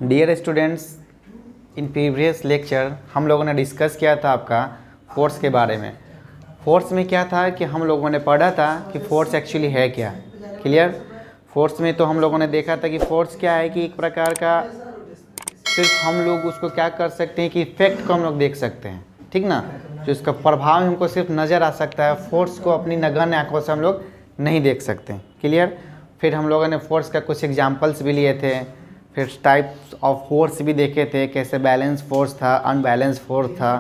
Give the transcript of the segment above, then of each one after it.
Dear students, in previous lecture हम लोगों ने डिस्कस किया था आपका फोर्स के बारे में। फोर्स में क्या था कि हम लोगों ने पढ़ा था कि फोर्स एक्चुअली है क्या। क्लियर? फोर्स में तो हम लोगों ने देखा था कि फोर्स क्या है कि एक प्रकार का सिर्फ हम लोग उसको क्या कर सकते हैं कि इफेक्ट को हम लोग देख सकते हैं, ठीक ना। जो इसका प्रभाव हमको सिर्फ नज़र आ सकता है, फोर्स को अपनी नगण्य आंखों से हम लोग नहीं देख सकते। क्लियर? फिर हम लोगों ने फोर्स का कुछ एग्जाम्पल्स भी लिए थे, फिर टाइप्स ऑफ फोर्स भी देखे थे, कैसे बैलेंस फोर्स था, अनबैलेंस फोर्स था।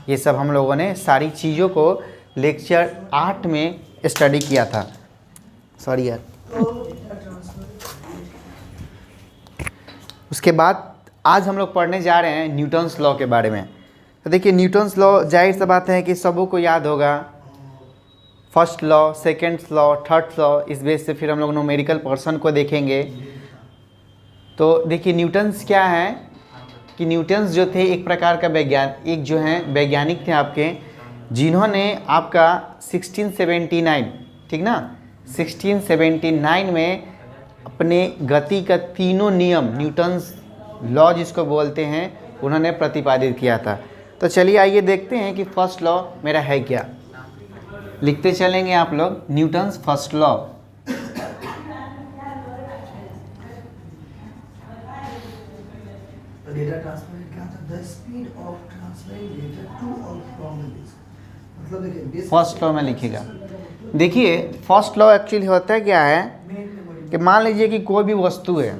ये सब हम लोगों ने सारी चीज़ों को लेक्चर 8 में स्टडी किया था। सॉरी यार। उसके बाद आज हम लोग पढ़ने जा रहे हैं न्यूटन्स लॉ के बारे में। तो देखिए, न्यूटन्स लॉ जाहिर सी बात है कि सबों को याद होगा। First law, second law, third law, इस बेस से फिर हम लोग न्यूमेरिकल पर्सन को देखेंगे। तो देखिए, न्यूटन्स क्या है कि न्यूटन्स जो थे एक प्रकार का वैज्ञानिक थे आपके, जिन्होंने आपका 1679, ठीक ना, 1679 में अपने गति का तीनों नियम, न्यूटन्स लॉ जिसको बोलते हैं, उन्होंने प्रतिपादित किया था। तो चलिए आइए देखते हैं कि फर्स्ट लॉ मेरा है क्या। लिखते चलेंगे आप लोग, Newton's first law. Data transfer क्या था? The speed of transferring data to और फ्रॉम द डिस्क। मतलब देखिए, फर्स्ट लॉ में लिखिएगा। देखिए, फर्स्ट लॉ एक्चुअली होता है क्या है कि मान लीजिए कि कोई भी वस्तु है,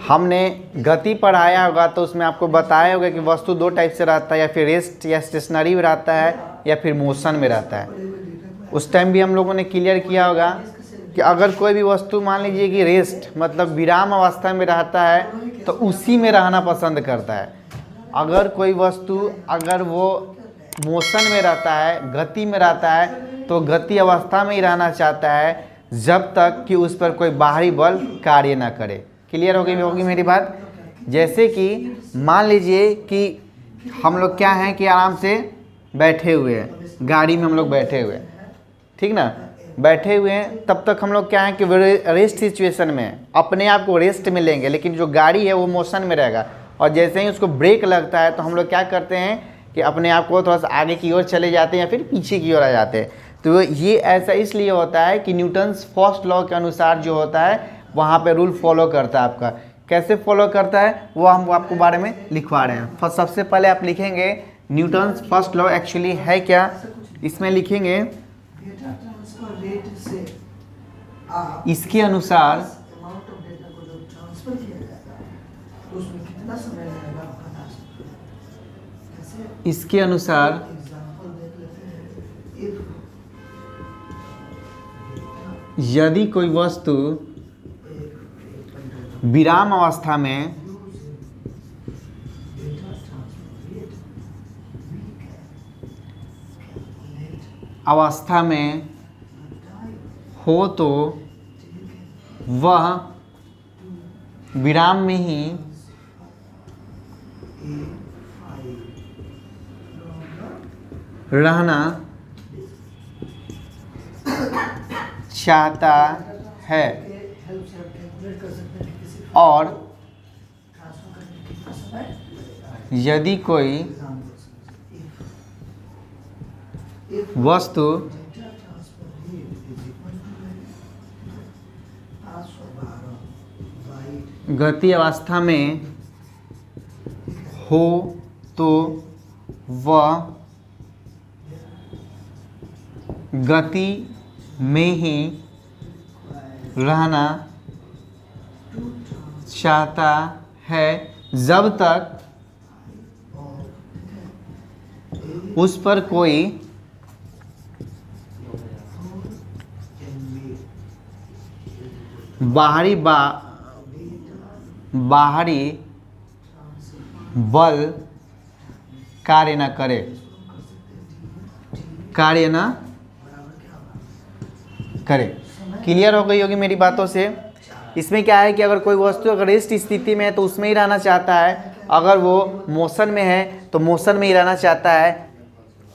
हमने गति पढ़ाया होगा तो उसमें आपको बताया होगा कि वस्तु दो टाइप से रहता है, या फिर रेस्ट या स्टेशनरी में रहता है, या फिर मोशन में रहता है। उस टाइम भी हम लोगों ने क्लियर किया होगा कि अगर कोई भी वस्तु मान लीजिए कि रेस्ट मतलब विराम अवस्था में रहता है तो उसी में रहना पसंद करता है। अगर कोई वस्तु अगर वो मोशन में रहता है, गति में रहता है, तो गति अवस्था में ही रहना चाहता है जब तक कि उस पर कोई बाहरी बल कार्य ना करे। क्लियर होगी मेरी बात? जैसे कि मान लीजिए कि हम लोग क्या हैं कि आराम से बैठे हुए हैं, गाड़ी में हम लोग बैठे हुए हैं, ठीक ना, बैठे हुए हैं, तब तक हम लोग क्या है कि रेस्ट सिचुएशन में अपने आप को रेस्ट में लेंगे, लेकिन जो गाड़ी है वो मोशन में रहेगा। और जैसे ही उसको ब्रेक लगता है तो हम लोग क्या करते हैं कि अपने आप को थोड़ा सा आगे की ओर चले जाते हैं या फिर पीछे की ओर आ जाते हैं। तो ये ऐसा इसलिए होता है कि न्यूटन्स फर्स्ट लॉ के अनुसार जो होता है वहाँ पे रूल फॉलो करता है। आपका कैसे फॉलो करता है वो हम आपको बारे में लिखवा रहे हैं। सबसे पहले आप लिखेंगे न्यूटन्स फर्स्ट लॉ एक्चुअली है क्या। इसमें लिखेंगे डेटा ट्रांसफर रेट से आप इसके अनुसार अमाउंट ऑफ डेटा को जब ट्रांसफर किया जाएगा तो उसमें कितना समय लगेगा आप बता सकते हैं। कैसे? इसके अनुसार एग्जांपल देख लेते हैं। इफ यदि कोई वस्तु विराम अवस्था में हो तो वह विराम में ही रहना चाहता है और यदि कोई वस्तु गति अवस्था में हो तो वह गति में ही रहना चाहता है जब तक उस पर कोई बाहरी बल कार्य न करे। क्लियर हो गई होगी मेरी बातों से। इसमें क्या है कि अगर कोई वस्तु अगर रेस्ट स्थिति में है तो उसमें ही रहना चाहता है, अगर वो मोशन में है तो मोशन में ही रहना चाहता है,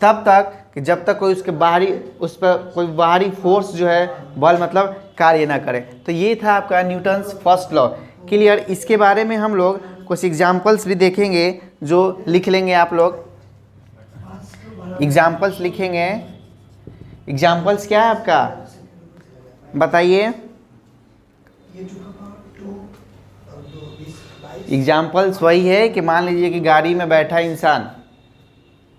तब तक कि जब तक कोई उस पर कोई बाहरी फोर्स जो है बल मतलब कार्य ना करे। तो ये था आपका न्यूटन्स फर्स्ट लॉ क्लियर। इसके बारे में हम लोग कुछ एग्जाम्पल्स भी देखेंगे जो लिख लेंगे आप लोग। एग्जाम्पल्स लिखेंगे। एग्जाम्पल्स क्या है आपका, बताइए। ये जो का 2 और 2 20 22 एग्जाम्पल्स वही है कि मान लीजिए कि गाड़ी में बैठा इंसान,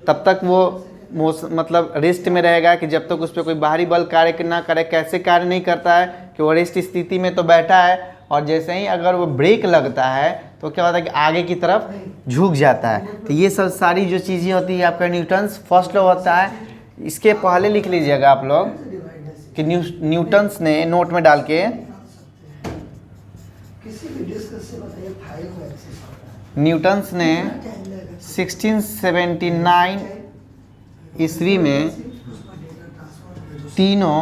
तब तक वो मतलब रेस्ट में रहेगा कि जब तक उस पर कोई बाहरी बल कार्य ना करे। कैसे कार्य नहीं करता है कि वो रेस्ट स्थिति में तो बैठा है, और जैसे ही अगर वो ब्रेक लगता है तो क्या होता है कि आगे की तरफ झुक जाता है। तो ये सब सारी जो चीज़ें होती है आपका न्यूटन्स फर्स्ट लॉ होता है। इसके पहले लिख लीजिएगा आप लोग कि न्यूटन्स ने नोट में डाल के, किसी भी डिस्क से बताइए फाइल को एक्सेस करना है। न्यूटन्स ने टाइम लगेगा 1679 ईस्वी में उसका डेटा ट्रांसफर तीनों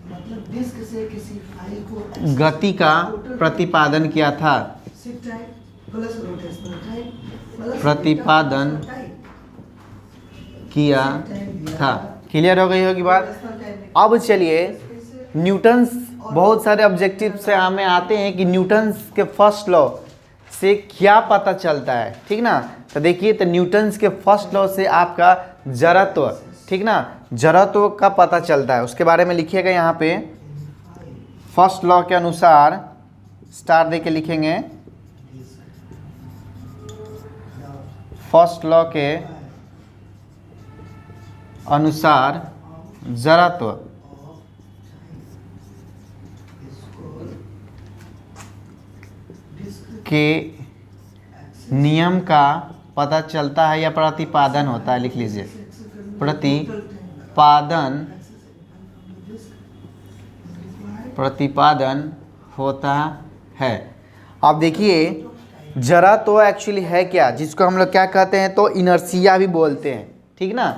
मतलब डिस्क से किसी फाइल को गति का प्रतिपादन किया था। Shift time plus rotational time plus प्रतिपादन किया था। क्लियर हो गई होगी बात। अब चलिए न्यूटन्स बहुत सारे ऑब्जेक्टिव से हमें आते हैं कि न्यूटन्स के फर्स्ट लॉ से क्या पता चलता है, ठीक ना। तो देखिए, तो न्यूटन्स के फर्स्ट लॉ से आपका जड़त्व, ठीक ना, जड़त्व का पता चलता है। उसके बारे में लिखिएगा यहाँ पे। फर्स्ट लॉ के अनुसार स्टार दे के लिखेंगे। फर्स्ट लॉ के अनुसार जड़त्व के नियम का पता चलता है या प्रतिपादन होता है, लिख लीजिए। प्रतिपादन होता है। अब देखिए, जरा तो एक्चुअली है क्या, जिसको हम लोग क्या कहते हैं तो इनर्शिया भी बोलते हैं, ठीक ना।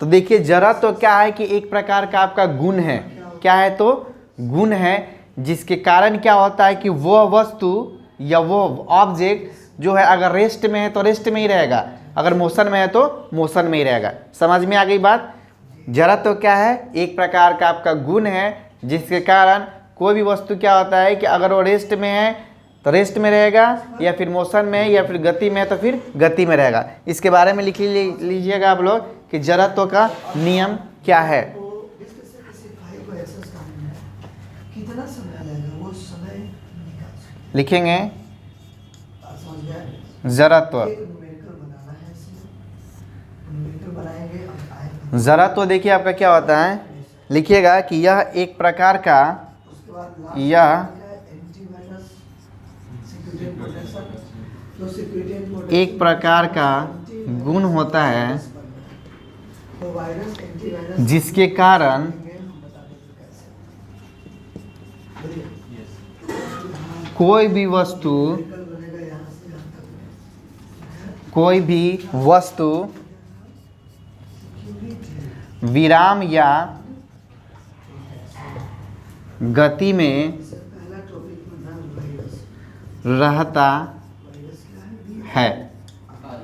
तो देखिए, जरा तो क्या है कि एक प्रकार का आपका गुण है। क्या है तो गुण है, जिसके कारण क्या होता है कि वो वस्तु या वो ऑब्जेक्ट जो है अगर रेस्ट में है तो रेस्ट में ही रहेगा, अगर मोशन में है तो मोशन में ही रहेगा। समझ में आ गई बात। जरा तो क्या है, एक प्रकार का आपका गुण है जिसके कारण कोई भी वस्तु क्या होता है कि अगर वो रेस्ट में है तो रेस्ट में रहेगा, या फिर मोशन में है, या फिर गति में है तो फिर गति में रहेगा। इसके बारे में लिख लीजिएगा आप लोग कि जड़त्व का नियम क्या है। डिस्क से किसी फाइल को एक्सेस करने में कितना समय लगेगा, वो समय निकाल लिखेंगे समझ गए। जड़त्व। एक न्यूमेरिकल बनाना है, इसमें न्यूमेरिकल बनाएंगे। अब आएगा जड़त्व देखिए आपका क्या होता है, लिखिएगा कि यह एक प्रकार का, उसके बाद यह एंटीवायरस सिक्योरिटी प्रोटेक्शन, तो सिक्योरिटी एक प्रकार का गुण होता है तो वायरस एंटीवायरस जिसके कारण हम बता देंगे कैसे। बोलिए। कोई भी वस्तु, कल बनेगा यहाँ से यहाँ तक। कोई भी वस्तु विराम या गति में पहला टॉपिक में नाम वायरस। रहता वायरस क्या है? है।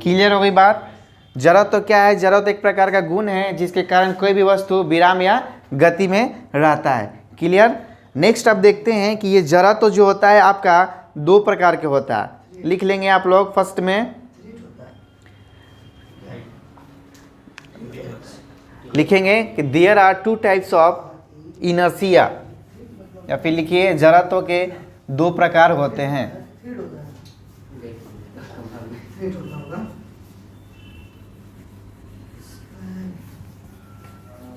क्लियर हो गई बात। जड़त्व तो क्या है, जड़त्व एक प्रकार का गुण है जिसके कारण कोई भी वस्तु विराम या गति में रहता है। क्लियर। नेक्स्ट अब देखते हैं कि ये जड़त्व तो जो होता है आपका दो प्रकार के होता है। लिख लेंगे आप लोग फर्स्ट में, लिखेंगे कि there are two types of inertia, या फिर लिखिए जड़त्व के दो प्रकार होते हैं। फिट होता है। फिट होता होगा।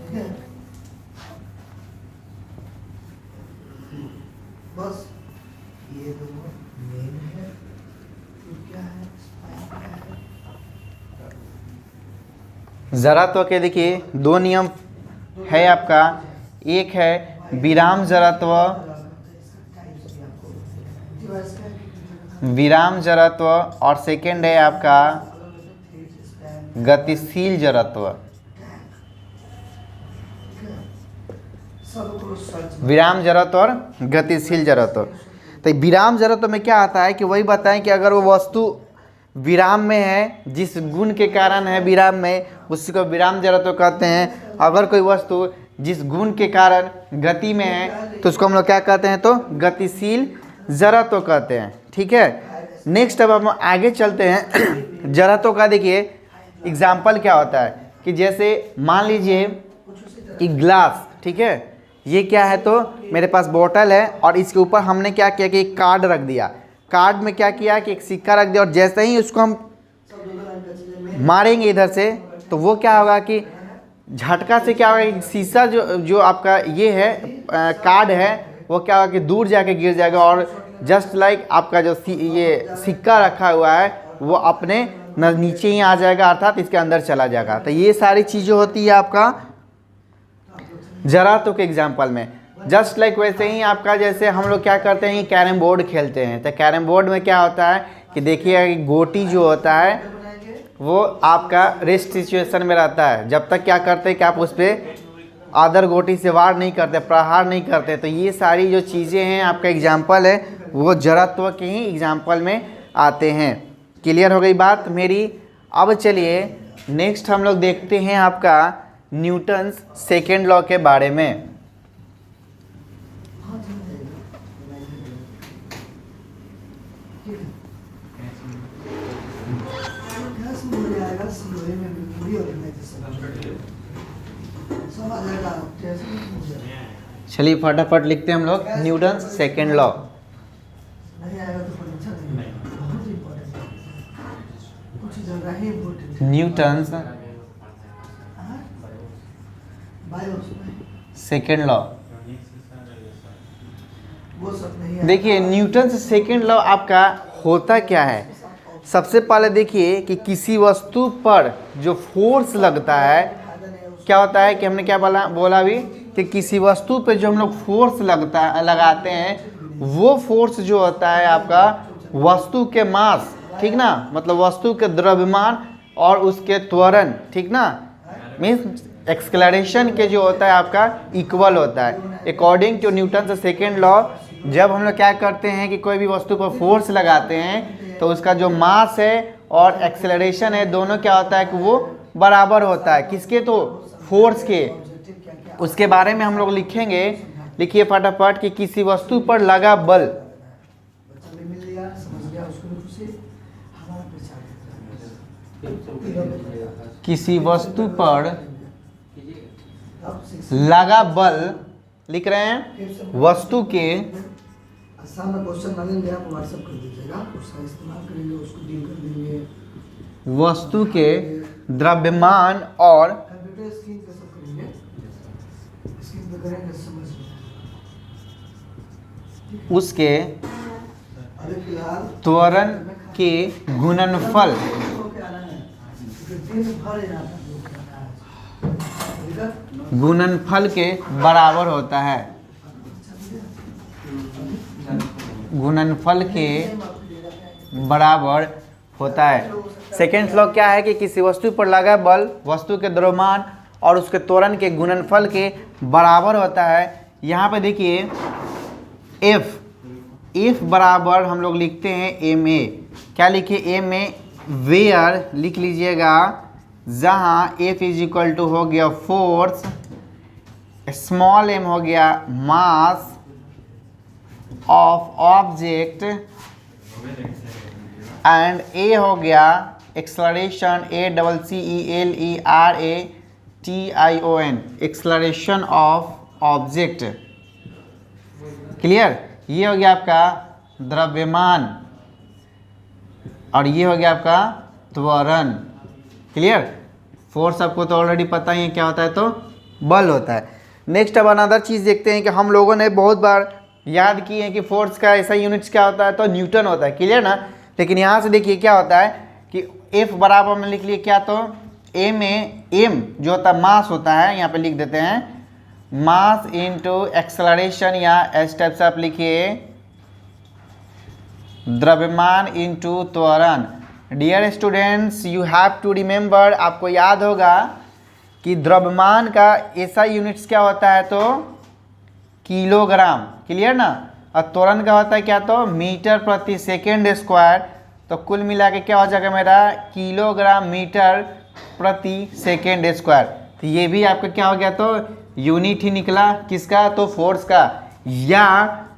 ठीक है। बस ये दोनों मेन है। फिर क्या है? स्पाइन क्या है? जड़त्व के देखिए दो नियम है आपका। एक है विराम जड़त्व, विराम जड़त्व, और सेकंड है आपका गतिशील जड़त्व। विराम जड़त्व और गतिशील जड़त्व। तो विराम जड़त्व में क्या आता है कि वही बताएं कि अगर वो वस्तु विराम में है, जिस गुण के कारण है विराम में, उसी को विराम जड़त्व कहते हैं। अगर कोई वस्तु जिस गुण के कारण गति में है तो उसको हम लोग क्या कहते हैं तो गतिशील जड़त्व कहते हैं। क्लियर। नेक्स्ट अब देखते हैं कि ये जड़त्व तो जो होता है आपका दो प्रकार के होता है। लिख लेंगे आप लोग। जरत्व कहते हैं। ठीक है, नेक्स्ट अब हम आगे चलते हैं। जरत्व का देखिए एग्जाम्पल क्या होता है कि जैसे मान लीजिए कि ग्लास, ठीक है, ये क्या है तो मेरे पास बोतल है और इसके ऊपर हमने क्या किया कि एक कार्ड रख दिया। कार्ड में क्या किया कि एक सिक्का रख दिया और जैसे ही उसको हम मारेंगे इधर से तो वो क्या होगा कि झटका से क्या होगा कि शीशा जो आपका ये है कार्ड है वो क्या होगा कि दूर जाके गिर जाएगा और जस्ट लाइक आपका जो ये सिक्का रखा हुआ है वो अपने नीचे ही आ जाएगा, अर्थात इसके अंदर चला जाएगा। तो ये सारी चीज़ें होती है आपका जरत्व के एग्जाम्पल में। जस्ट लाइक वैसे ही आपका जैसे हम लोग क्या करते हैं, कैरम बोर्ड खेलते हैं। तो कैरम बोर्ड में क्या होता है कि देखिए गोटी जो होता है वो आपका रेस्ट सिचुएशन में रहता है, जब तक क्या करते हैं कि आप उस पर अदर गोटी से वार नहीं करते, प्रहार नहीं करते। तो ये सारी जो चीज़ें हैं आपका एग्जाम्पल है वो जरत्व के ही एग्जाम्पल में आते हैं। क्लियर हो गई बात मेरी। अब चलिए नेक्स्ट हम लोग देखते हैं आपका न्यूटन्स सेकेंड लॉ के बारे में। चलिए फटाफट लिखते हैं हम लोग Newton's second law. Newton's second law. देखिए न्यूटन्स सेकेंड लॉ आपका होता क्या है। सबसे पहले देखिए कि किसी वस्तु पर जो फोर्स लगता है क्या होता है कि हमने क्या बोला अभी कि किसी वस्तु पे जो हम लोग फोर्स लगाते हैं वो फोर्स जो होता है आपका वस्तु के मास, ठीक ना, मतलब वस्तु के द्रव्यमान और उसके त्वरण, ठीक ना, मीन्स एक्सक्लरेशन के जो होता है आपका इक्वल होता है। According to Newton second law जब हम लोग क्या करते हैं कि कोई भी वस्तु पर फोर्स लगाते हैं तो उसका जो मास है और एक्सेलरेशन है दोनों क्या होता है कि वो बराबर होता है। किसके? तो फोर्स के। उसके बारे में हम लोग लिखेंगे। लिखिए फटाफट कि किसी वस्तु पर लगा बल, किसी वस्तु पर लगा बल, लिख रहे हैं वस्तु के वस्तु के द्रव्यमान और उसके त्वरण के गुणनफल के बराबर होता है। गुणनफल के बराबर होता है। सेकेंड लॉ क्या है कि किसी वस्तु पर लगा बल वस्तु के द्रव्यमान और उसके त्वरण के गुणनफल के बराबर होता है। यहाँ पे देखिए F बराबर हम लोग लिखते हैं ma। क्या लिखे? ma वेयर लिख लीजिएगा, जहाँ F इज इक्वल टू हो गया फोर्स, स्मॉल m हो गया mass of object and a हो गया acceleration, ACCELERATION, acceleration of object. Clear? ये हो गया आपका द्रव्यमान और ये हो गया आपका त्वरण। क्लियर? फोर्स आपको तो ऑलरेडी पता ही है क्या होता है, तो बल होता है। नेक्स्ट अब अनदर चीज़ देखते हैं कि हम लोगों ने बहुत बार याद किए हैं कि फोर्स का ऐसा यूनिट्स क्या होता है, तो न्यूटन होता है। क्लियर ना? लेकिन यहाँ से देखिए क्या होता है कि F बराबर में लिख लिए क्या, तो m जो होता है मास होता है, यहाँ पे लिख देते हैं मास इनटू एक्सेलरेशन, या एस टाइप से आप लिखिए द्रव्यमान इनटू त्वरण। Dear students you have to remember, आपको याद होगा कि द्रव्यमान का ऐसा यूनिट्स क्या होता है, तो किलोग्राम। क्लियर ना? और त्वरण का होता है क्या, तो मीटर प्रति सेकेंड स्क्वायर। तो कुल मिला के क्या हो जाएगा मेरा किलोग्राम मीटर प्रति सेकेंड स्क्वायर। तो ये भी आपका क्या हो गया, तो यूनिट ही निकला किसका, तो फोर्स का। या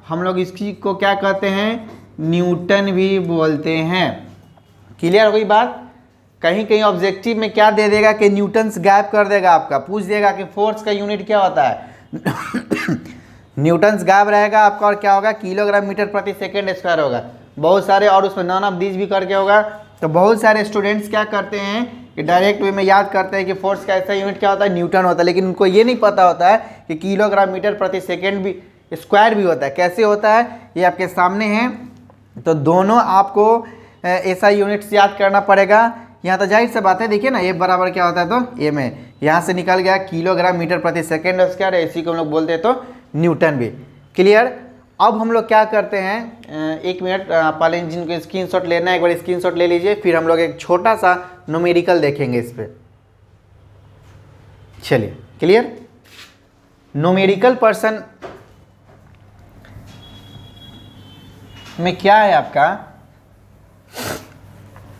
हम लोग इसकी को क्या कहते हैं, न्यूटन भी बोलते हैं। क्लियर हो गई बात। कहीं कहीं ऑब्जेक्टिव में क्या दे देगा कि न्यूटन्स गायब कर देगा, आपका पूछ देगा कि फोर्स का यूनिट क्या होता है न्यूटन्स गायब रहेगा आपका, और क्या होगा, किलोग्राम मीटर प्रति सेकेंड स्क्वायर होगा। बहुत सारे, और उसमें नॉन ऑफ दीज भी करके होगा। तो बहुत सारे स्टूडेंट्स क्या करते हैं कि डायरेक्ट वे में याद करते हैं कि फोर्स का ऐसा यूनिट क्या होता है, न्यूटन होता है, लेकिन उनको ये नहीं पता होता है कि किलोग्राम मीटर प्रति सेकेंड भी स्क्वायर भी होता है। कैसे होता है ये आपके सामने है। तो दोनों आपको ऐसा यूनिट्स याद करना पड़ेगा। यहाँ तो जाहिर सी बात है, देखिए ना, ये बराबर क्या होता है, तो ये में यहाँ से निकल गया किलोग्राम मीटर प्रति सेकेंड स्क्वायर, इसी को हम लोग बोलते हैं तो न्यूटन भी। क्लियर। अब हम लोग क्या करते हैं, एक मिनट पहले जिनको स्क्रीनशॉट लेना है एक बार स्क्रीनशॉट ले लीजिए, फिर हम लोग एक छोटा सा न्यूमेरिकल देखेंगे इस पे। चलिए क्लियर। न्यूमेरिकल पर्सन में क्या है आपका,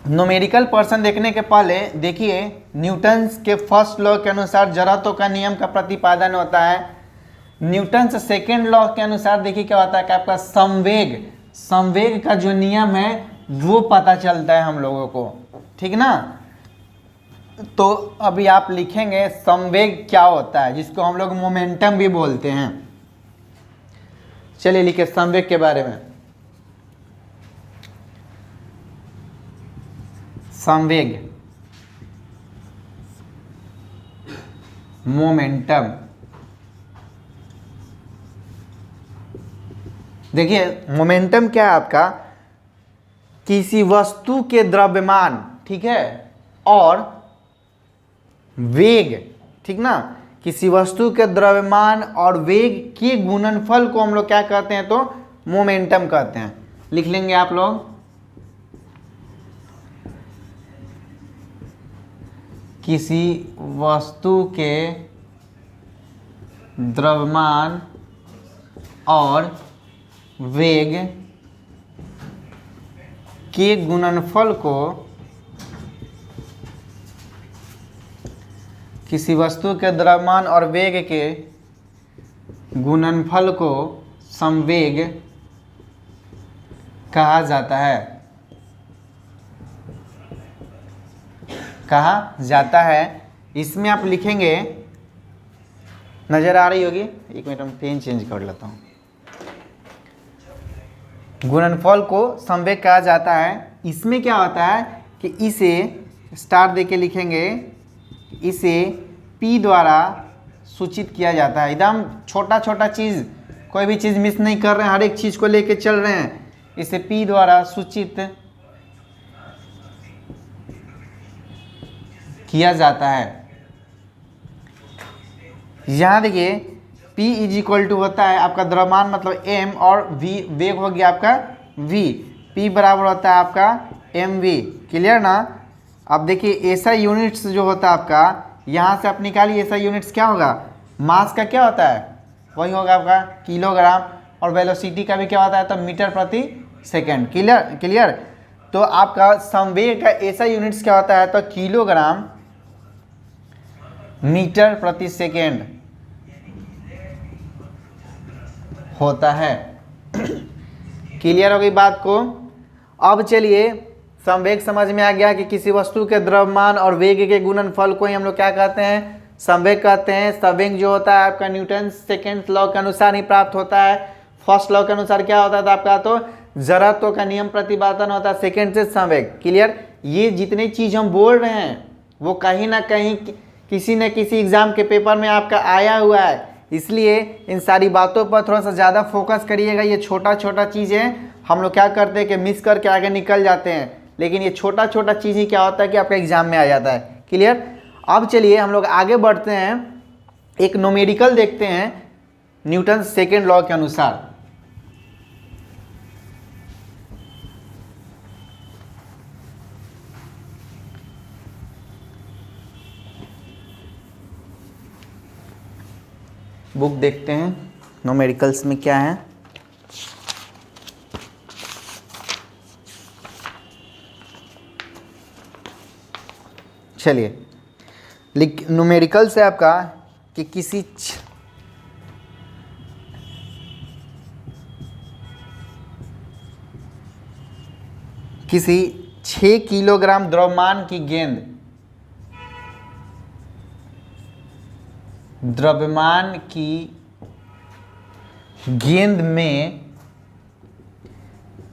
न्यूमेरिकल पर्सन देखने के पहले देखिए, न्यूटन्स के फर्स्ट लॉ के अनुसार जड़त्व का नियम का प्रतिपादन होता है। न्यूटन्स सेकेंड लॉ के अनुसार देखिए क्या होता है कि आपका संवेग का जो नियम है वो पता चलता है हम लोगों को, ठीक ना। तो अभी आप लिखेंगे संवेग क्या होता है, जिसको हम लोग मोमेंटम भी बोलते हैं। चलिए लिखे संवेग के बारे में। संवेग, मोमेंटम। देखिए मोमेंटम क्या है आपका, किसी वस्तु के द्रव्यमान, ठीक है, और वेग, ठीक ना, किसी वस्तु के द्रव्यमान और वेग के गुणनफल को हम लोग क्या कहते हैं, तो मोमेंटम कहते हैं। लिख लेंगे आप लोग, किसी वस्तु के द्रव्यमान और वेग के गुणनफल को, किसी वस्तु के द्रव्यमान और वेग के गुणनफल को संवेग कहा जाता है। कहा जाता है। इसमें आप लिखेंगे, नजर आ रही होगी, एक मिनट में पेन चेंज कर लेता हूँ। गुणनफल को संवेग कहा जाता है। इसमें क्या होता है कि इसे स्टार देके लिखेंगे, इसे P द्वारा सूचित किया जाता है। एकदम छोटा छोटा चीज़, कोई भी चीज़ मिस नहीं कर रहे हैं, हर एक चीज़ को लेके चल रहे हैं। इसे P द्वारा सूचित किया जाता है। यहाँ देखिए P इज इक्वल टू होता है आपका द्रव्यमान मतलब m, और v वेग हो गया आपका v। P बराबर होता है आपका mv। क्लियर ना। अब देखिए ऐसा यूनिट्स जो होता है आपका, यहाँ से आप निकालिए ऐसा यूनिट्स क्या होगा, मास का क्या होता है, वही होगा आपका किलोग्राम, और वेलोसिटी का भी क्या होता है, तो मीटर प्रति सेकेंड। क्लियर। तो आपका संवेग का ऐसा यूनिट्स क्या होता है, तो किलोग्राम मीटर प्रति सेकेंड होता है। क्लियर हो गई बात को। अब चलिए संवेग समझ में आ गया कि किसी वस्तु के द्रव्यमान और वेग के गुणनफल को ही हम लोग क्या कहते हैं, संवेग कहते हैं। संवेग जो होता है आपका न्यूटन सेकेंड लॉ के अनुसार ही प्राप्त होता है। फर्स्ट लॉ के अनुसार क्या होता था आपका, तो जड़त्व का नियम प्रतिपादन होता है, सेकेंड से संवेग। क्लियर। ये जितनी चीज हम बोल रहे हैं वो कहीं ना कहीं किसी न किसी एग्जाम के पेपर में आपका आया हुआ है, इसलिए इन सारी बातों पर थोड़ा सा ज़्यादा फोकस करिएगा। ये छोटा छोटा चीज़ें हम लोग क्या करते हैं कि मिस करके आगे निकल जाते हैं, लेकिन ये छोटा छोटा चीज़ ही क्या होता है कि आपका एग्जाम में आ जाता है। क्लियर। अब चलिए हम लोग आगे बढ़ते हैं, एक न्यूमेरिकल देखते हैं न्यूटन सेकेंड लॉ के अनुसार। बुक देखते हैं न्यूमेरिकल्स में क्या है। चलिए न्यूमेरिकल से आपका कि किसी 6 किलोग्राम द्रव्यमान की गेंद में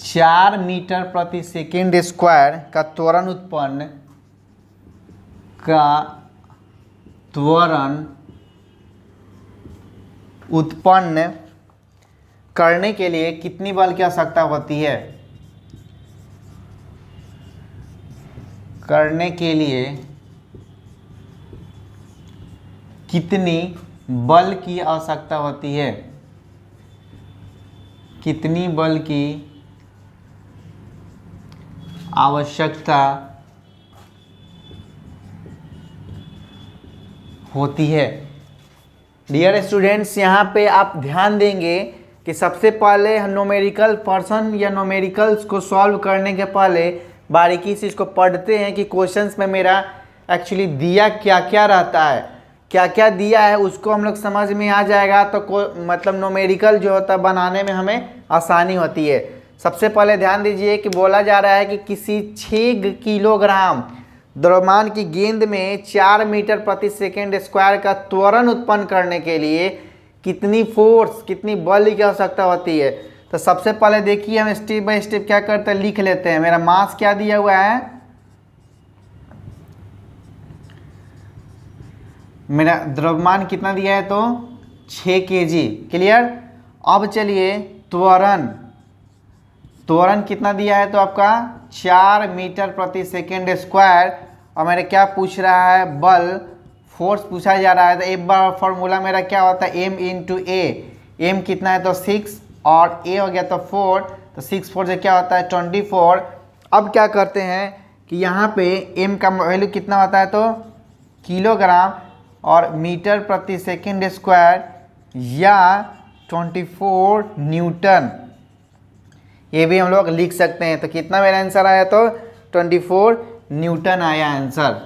4 मीटर प्रति सेकेंड स्क्वायर का त्वरण उत्पन्न करने के लिए कितनी बल की आवश्यकता होती है? करने के लिए कितनी बल की आवश्यकता होती है? कितनी बल की आवश्यकता होती है? डियर स्टूडेंट्स, यहाँ पे आप ध्यान देंगे कि सबसे पहले न्यूमेरिकल पर्सन या न्यूमेरिकल्स को सॉल्व करने के पहले बारीकी से इसको पढ़ते हैं कि क्वेश्चंस में मेरा एक्चुअली दिया क्या क्या रहता है, क्या क्या दिया है उसको हम लोग समझ में आ जाएगा तो मतलब न्यूमेरिकल जो होता है बनाने में हमें आसानी होती है। सबसे पहले ध्यान दीजिए कि बोला जा रहा है कि किसी 6 किलोग्राम द्रव्यमान की गेंद में 4 मीटर प्रति सेकेंड स्क्वायर का त्वरण उत्पन्न करने के लिए कितनी फोर्स, कितनी बल की आवश्यकता होती है। तो सबसे पहले देखिए हम स्टेप बाय स्टेप क्या करते हैं, लिख लेते हैं। मेरा मास क्या दिया हुआ है, मेरा द्रव्यमान कितना दिया है तो 6 kg। क्लियर। अब चलिए त्वरण कितना दिया है तो आपका 4 मीटर प्रति सेकेंड स्क्वायर। और मेरे क्या पूछ रहा है, बल, फोर्स पूछा जा रहा है। तो एक बार फॉर्मूला मेरा क्या होता है, m इंटू ए। m कितना है तो 6 और a हो गया तो 4, तो 6 4 से क्या होता है 24। अब क्या करते हैं कि यहाँ पे m का वैल्यू कितना होता है तो किलोग्राम और मीटर प्रति सेकेंड स्क्वायर या 24 न्यूटन, ये भी हम लोग लिख सकते हैं। तो कितना मेरा आंसर आया तो 24 न्यूटन आया आंसर।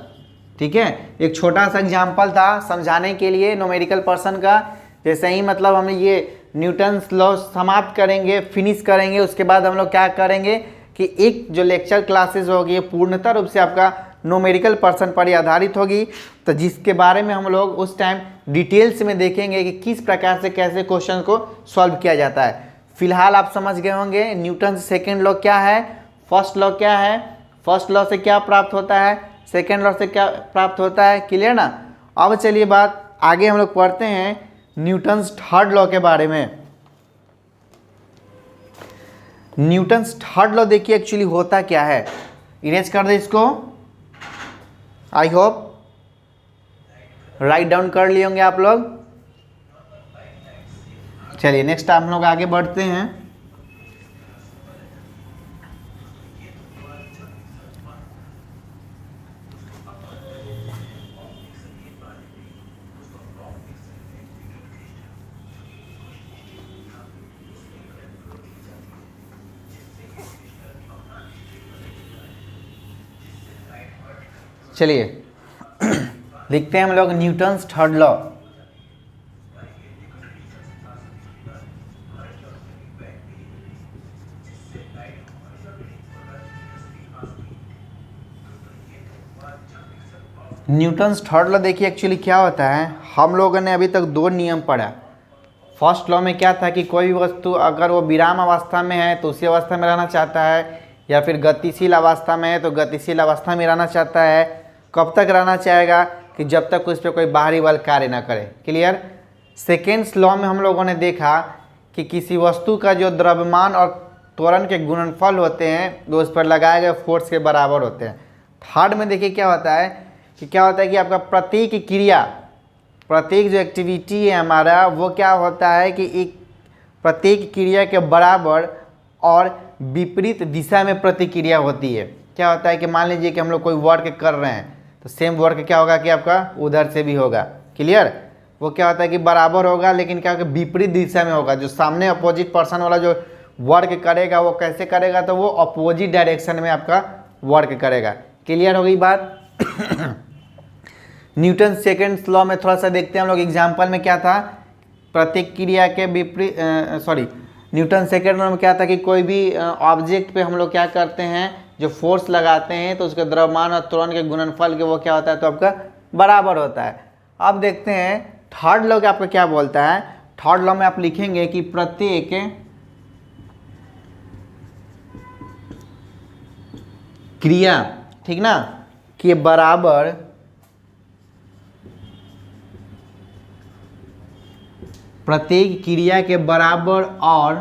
ठीक है, एक छोटा सा एग्जाम्पल था समझाने के लिए न्यूमेरिकल पर्सन का। जैसे ही मतलब हम ये न्यूटन्स लॉ समाप्त करेंगे, फिनिश करेंगे, उसके बाद हम लोग क्या करेंगे कि एक जो लेक्चर क्लासेस होगी पूर्णतः रूप से आपका न्यूमेरिकल पर्सन पर ही आधारित होगी। तो जिसके बारे में हम लोग उस टाइम डिटेल्स में देखेंगे कि किस प्रकार से कैसे क्वेश्चन को सॉल्व किया जाता है। फिलहाल आप समझ गए होंगे न्यूटन सेकेंड लॉ क्या है, फर्स्ट लॉ क्या है, फर्स्ट लॉ से क्या प्राप्त होता है, सेकेंड लॉ से क्या प्राप्त होता है। क्लियर ना। अब चलिए बात आगे हम लोग पढ़ते हैं न्यूटन्स थर्ड लॉ के बारे में। न्यूटन्स थर्ड लॉ देखिए एक्चुअली होता क्या है। इरेज कर दे इसको, आई होप राइट डाउन कर लिए होंगे आप लोग। चलिए नेक्स्ट हम लोग आगे बढ़ते हैं। चलिए लिखते हैं हम लोग Newton's third law. Newton's third law देखिए एक्चुअली क्या होता है। हम लोगों ने अभी तक 2 नियम पढ़ा। फर्स्ट लॉ में क्या था कि कोई भी वस्तु अगर वो विराम अवस्था में है तो उसी अवस्था में रहना चाहता है, या फिर गतिशील अवस्था में है तो गतिशील अवस्था में रहना चाहता है। कब तक रहना चाहेगा कि जब तक उस पर कोई बाहरी बल कार्य ना करे। क्लियर। सेकेंड्स लॉ में हम लोगों ने देखा कि किसी वस्तु का जो द्रव्यमान और त्वरण के गुणनफल होते हैं वो उस पर लगाए गए फोर्स के बराबर होते हैं। थर्ड में देखिए क्या होता है कि आपका प्रत्येक क्रिया, प्रत्येक जो एक्टिविटी है हमारा वो क्या होता है कि एक प्रत्येक क्रिया के बराबर और विपरीत दिशा में प्रतिक्रिया होती है। क्या होता है कि मान लीजिए कि हम लोग कोई वर्क कर रहे हैं तो सेम वर्क क्या होगा कि आपका उधर से भी होगा। क्लियर। वो क्या होता है कि बराबर होगा लेकिन क्या होगा विपरीत दिशा में होगा। जो सामने अपोजिट पर्सन वाला जो वर्क करेगा वो कैसे करेगा तो वो अपोजिट डायरेक्शन में आपका वर्क करेगा। क्लियर हो गई बात। न्यूटन सेकेंड लॉ में थोड़ा सा देखते हैं हम लोग। एग्जाम्पल में क्या था, प्रत्येक क्रिया के विपरीत न्यूटन सेकेंड लॉ में क्या था कि कोई भी ऑब्जेक्ट पे हम लोग क्या करते हैं जो फोर्स लगाते हैं तो उसके द्रव्यमान और त्वरण के गुणनफल के वो क्या होता है, तो आपका बराबर होता है। अब देखते हैं थर्ड लॉ आपका क्या बोलता है। थर्ड लॉ में आप लिखेंगे कि प्रत्येक क्रिया, ठीक ना, के बराबर प्रत्येक क्रिया के बराबर और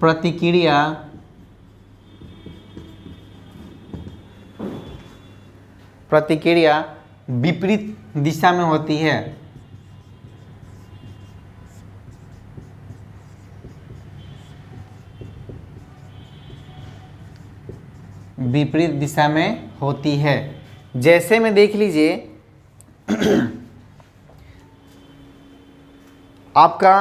प्रतिक्रिया विपरीत दिशा में होती है। विपरीत दिशा में होती है। जैसे में देख लीजिए आपका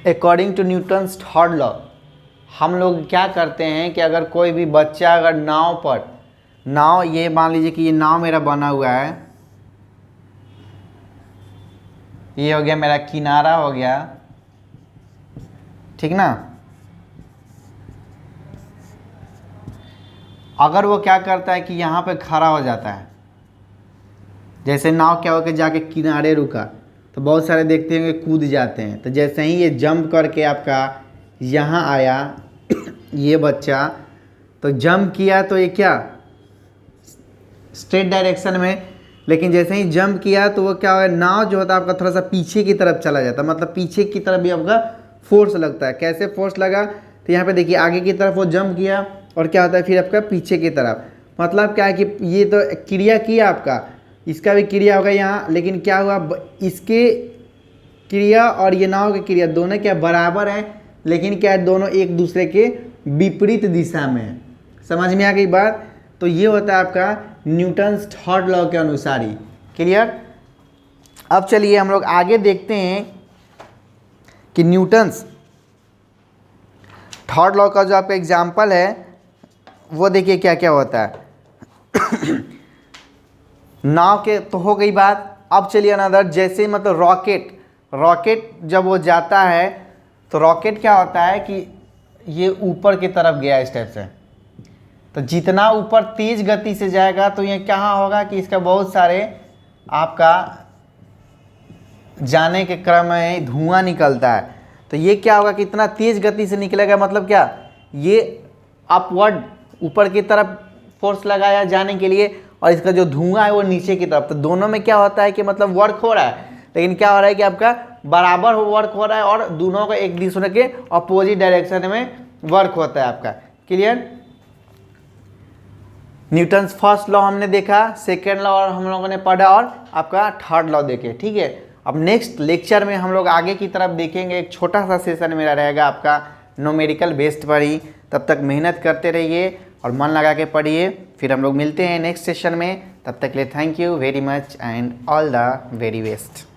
according to Newton's third law हम लोग क्या करते हैं कि अगर कोई भी बच्चा अगर नाव ये मान लीजिए कि ये नाव मेरा बना हुआ है, ये हो गया मेरा किनारा हो गया, ठीक ना। अगर वो क्या करता है कि यहाँ पे खड़ा हो जाता है, जैसे नाव क्या हो के जाके किनारे रुका तो बहुत सारे देखते होंगे कूद जाते हैं। तो जैसे ही ये जंप करके आपका यहाँ आया ये बच्चा, तो जंप किया तो ये क्या स्ट्रेट डायरेक्शन में, लेकिन जैसे ही जंप किया तो वो क्या होगा, नाव जो होता है आपका थोड़ा सा पीछे की तरफ चला जाता है, मतलब पीछे की तरफ भी आपका फोर्स लगता है। कैसे फोर्स लगा, तो यहाँ पे देखिए आगे की तरफ वो जंप किया और क्या होता है फिर आपका पीछे की तरफ, मतलब क्या है कि ये तो क्रिया किया आपका, इसका भी क्रिया होगा यहाँ, लेकिन क्या हुआ इसके क्रिया और ये नाव की क्रिया दोनों क्या बराबर हैं, लेकिन क्या है दोनों एक दूसरे के विपरीत दिशा में है। समझ में आ गई बात। तो ये होता है आपका न्यूटन्स थर्ड लॉ के अनुसार ही। क्लियर। अब चलिए हम लोग आगे देखते हैं कि न्यूटन्स थर्ड लॉ का जो आपका एग्जाम्पल है वो देखिए क्या क्या होता है। नाव के तो हो गई बात। अब चलिए अनदर, जैसे मतलब रॉकेट जब वो जाता है तो रॉकेट क्या होता है कि ये ऊपर की तरफ गया इस टाइप से, तो जितना ऊपर तेज गति से जाएगा तो ये कहाँ होगा कि इसका बहुत सारे आपका जाने के क्रम में धुआं निकलता है। तो ये क्या होगा कि इतना तेज गति से निकलेगा, मतलब क्या ये अपवर्ड ऊपर की तरफ फोर्स लगाया जाने के लिए, और इसका जो धुआं है वो नीचे की तरफ। तो दोनों में क्या होता है कि मतलब वर्क हो रहा है, लेकिन क्या हो रहा है कि आपका बराबर वर्क हो रहा है और दोनों का एक दूसरे के अपोजिट डायरेक्शन में वर्क होता है आपका। क्लियर। न्यूटन्स फर्स्ट लॉ हमने देखा, सेकेंड लॉ और हम लोगों ने पढ़ा, और आपका थर्ड लॉ देखे। ठीक है। अब नेक्स्ट लेक्चर में हम लोग आगे की तरफ देखेंगे, एक छोटा सा सेशन मेरा रहेगा आपका न्यूमेरिकल बेस्ड पर ही। तब तक मेहनत करते रहिए और मन लगा के पढ़िए। फिर हम लोग मिलते हैं नेक्स्ट सेशन में। तब तक के लिए thank you very much and all the very best.